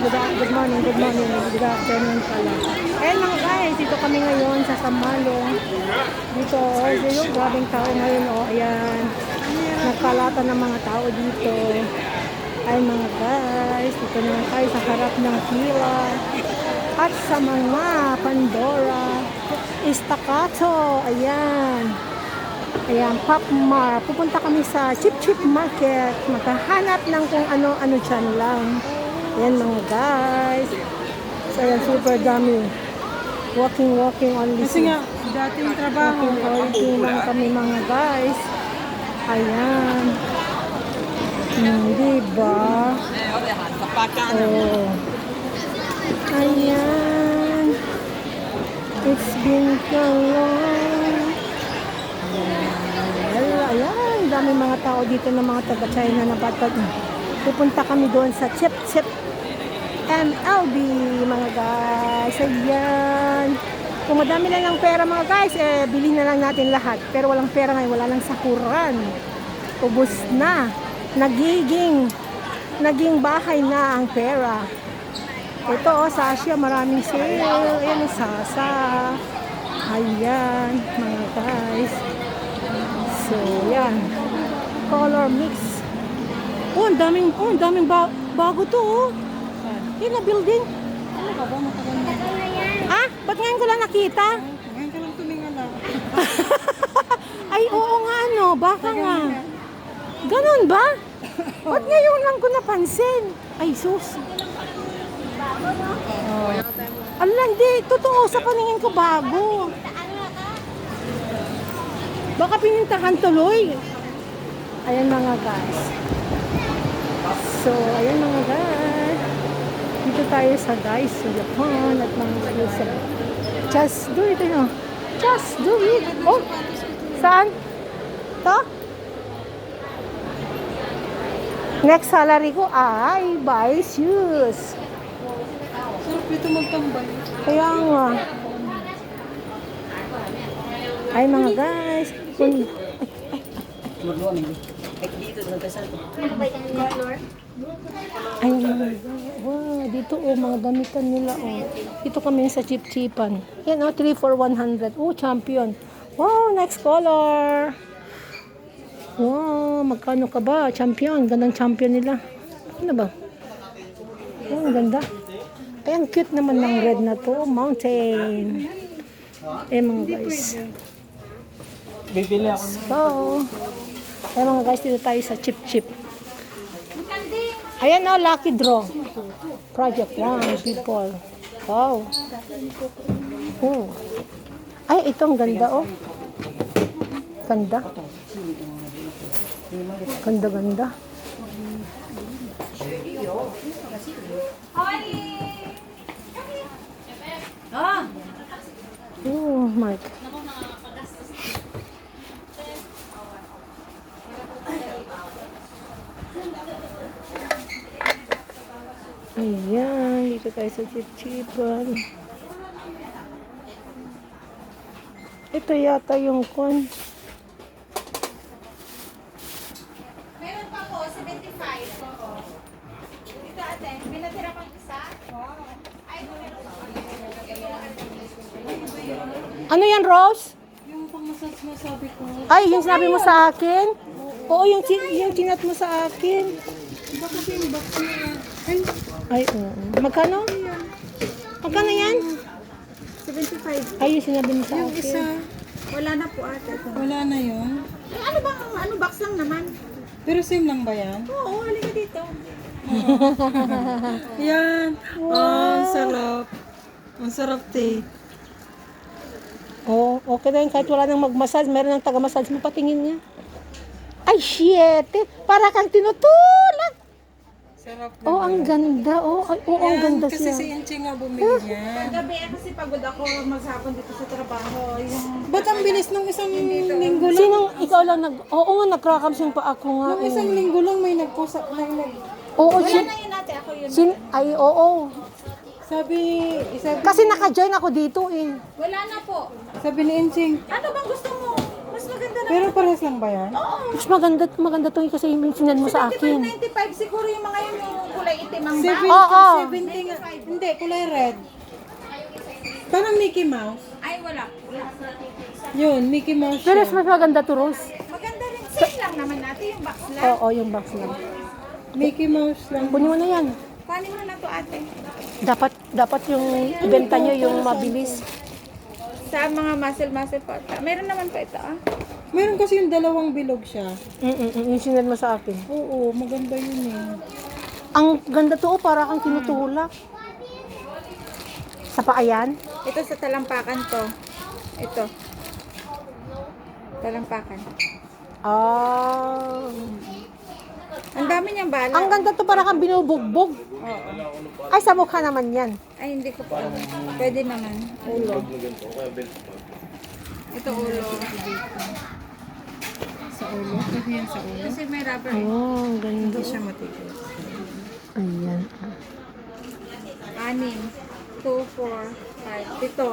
good morning, good afternoon pala. Ayan mga guys, dito kami ngayon sa Samalong. Dito, yung grabing tao ngayon, ayan. Nagkalata ng mga tao dito. Ay mga guys, dito naman tayo sa harap ng pila. At sa mga Pandora, Staccato, ayan. Ayan, Popmar. Pupunta kami sa Chip Chip Market. Maghahanap ng kung ano-ano dyan lang. Ayan mga guys. So ayan, super dami. Walking only. Kasi nga, dating trabaho. Walking lang kami mga guys. Ayan. Diba? Oh. Ayan. It's been so long. Ayan, dami mga tao dito ng mga taga-China na patag. Pupunta kami doon sa Chip Chip MLB, mga guys. Ayan. Kung madami na lang pera mga guys, bilhin na lang natin lahat. Pero walang pera ngayon, wala lang sakuran. Ubus na. Naging bahay na ang pera. Ito, sa Asia, maraming sale. Ayan, Sasa. Ayan, mga guys. So, yan. Color mix. Oh, ang daming bago to, oh. Yan na building. Ano ka ba? Matagal na. Ah, ba't ngayon ko lang nakita? Ngayon ka lang tumingala. Ay, oo nga, no. Baka nga. Ganun ba? Ba't ngayon lang ko napansin? Ay, sus. Ala, hindi. Totoo, sa paningin ko bago. Baka pinintahan tuloy. Ayan mga guys. So, ayan mga guys. Dito tayo sa Daiso, Japan at mga guys. Just do it, no? Just do it. Oh, saan? To? Next salary ko ay buy shoes. Sarap dito magtambay. Kaya nga. Ay mga guys. Ay mga guys. Wow, dito mga damitan nila Dito kami sa chip-chipan. Yan 3 for 100. Champion. Wow, next color. Wow, magkano ka ba? Champion, gandang champion nila. Ano ba? Ang ganda. Ay, ang cute naman ng red na to. Mountain. Mga guys. Bibili ako. So, mga guys, dito tayo sa Chip Chip. Ayan lucky draw. Project 1, people. Wow. Ay, ito ang ganda, Ganda. Ganda. Oh, my God. Ayan, dito tayo sa chip-chipan. Ito yata yung kon. Meron pa po, 75. Dito ate, binatira pang isa. Ay, Ano yan, Rose? Yung pang-massage mo sabi ko. Ay, yung sinabi mo sa akin? Oo, yung kinat mo sa akin. Bakit yung box niya? Ay, oo. Magkano? Magkano yan? 75. Ay, yung sinabi mo sa Yung akin. isa, Wala na po ate. wala na yun. Ano ba, box lang naman? Pero same lang ba yan? Oo, halika dito. Yan. Ang sarap. Ang sarap, te. Oh, okay na yun. Kahit wala nang mag-massage, meron ng taga-massage mo, patingin niya. Ay, shit! Para kang tinutulak! Sarap na. Oh, ang ganda. Ay, ang ganda Kasi siya. si Inche nga bumili yan. Gabi kasi pagod ako maghapon dito sa trabaho. Yung Ba't ang bilis nung isang linggo lang? Sinong ikaw lang Oo nga, nagkrakams yung pa ako nga. Nung isang linggo lang may nagpost Oo, wala na yun ate, ako yun. ay, oo. sabi Kasi naka-join ako dito Wala na po. sabi ni Inching, Ano bang gusto mo? Mas maganda Pero parehas lang ba yan? Mas maganda to kasi yung sinan mo sa akin. 95 siguro yung mga yun yung kulay itim ang 70, ba? Oo. 70 nga. Hindi, kulay red. Parang Mickey Mouse. Ay, wala. Yun, Mickey Mouse Pero siya. mas maganda to, Rose. Maganda rin. Same lang naman natin yung box lang. Oo, yung box lang. Mickey Mouse lang. Kunin mo na yan. Kuhanin mo na to ate. Dapat yung ibenta nyo yung mabilis. Sa mga muscle po. Meron naman po ito ah. Meron kasi yung dalawang bilog siya. Yung sinan mo sa akin. Oo, maganda yun eh. Ang ganda to, oh, para kang tinutulak. Sa paayan? Ito sa talampakan to. Ito. Talampakan. Ah. Ang dami niyang bala. Ang ganda to, para kang binubugbog. Oo. Ay, sa mukha naman yan. Ay, hindi ko po alam. Pwede naman. Ulo. Ito ulo. Sa ulo. Pwede yan sa ulo. Kasi may rubber. Oh, ang ganda. Hindi siya matigas. Ayan. 6, 2, 4, 5. Ito.